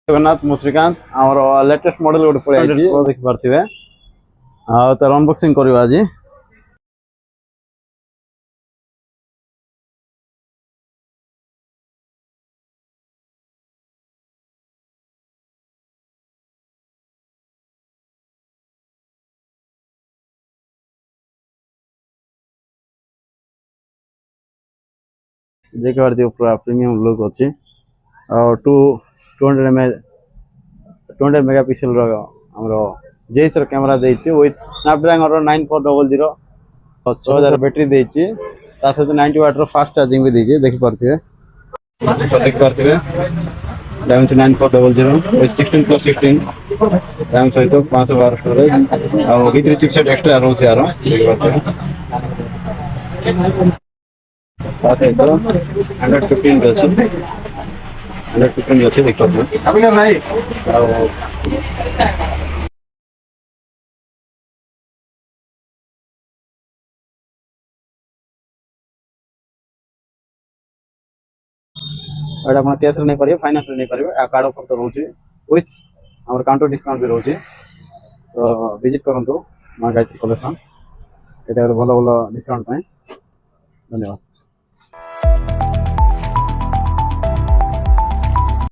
ଜଗନ୍ନାଥ ମୁଁ ଶ୍ରୀକାନ୍ତ ଆମର latest model ଗୋଟେ ପଳେଇ ଆଇଛି ଦେଖିପାରୁଥିବେ ଆଉ ତାର ଅନବକ୍ସିଂ କରିବା ଆଜି। ଦେଖିପାରୁଥିବେ ପୁରା ପ୍ରିମିୟମ ଲୁକ୍ ଅଛି ଆଉ 200 मेगापिक्सल ଆମର JS ର କ୍ୟାମେରା ଦେଇଛି ୱିଥ ସ୍ନାପଡ୍ରାଗନ ର 9400 6000 ବ୍ୟାଟେରୀ ଦେଇଛି ତା ସହିତ 90 ୱାଟ୍ ର ଫାଷ୍ଟ ଚାର୍ଜିଂ ବି ଦେଇଛି ଦେଖିପାରୁଥିବେ। ଦେଖିପାରୁଥିବେ Dimensity 9400 with 16+16 RAM ସହିତ 512 ଷ୍ଟୋରେଜ ଆଉ ଭିତରେ ଚିପସେଟ୍ ଏକ୍ସଟ୍ରା ରହୁଛି ଆର ଦେଖିପାରୁଥିବେ। ତା ସହିତ 115 ଅଛି 115 ଅଛି ଦେଖିପାରୁଥିବେ ଆଉ एटा आपण कैश रे नहीं परिबे फाइनेंस रे नहीं परिबे आ कार्ड ऑफर तो रहउची विथ हमर काउंटर डिस्काउंट भी रहउची तो विजिट करंतु मां गायत्री कलेक्शन एटा भलो भलो डिस्काउंट पाए धन्यवाद।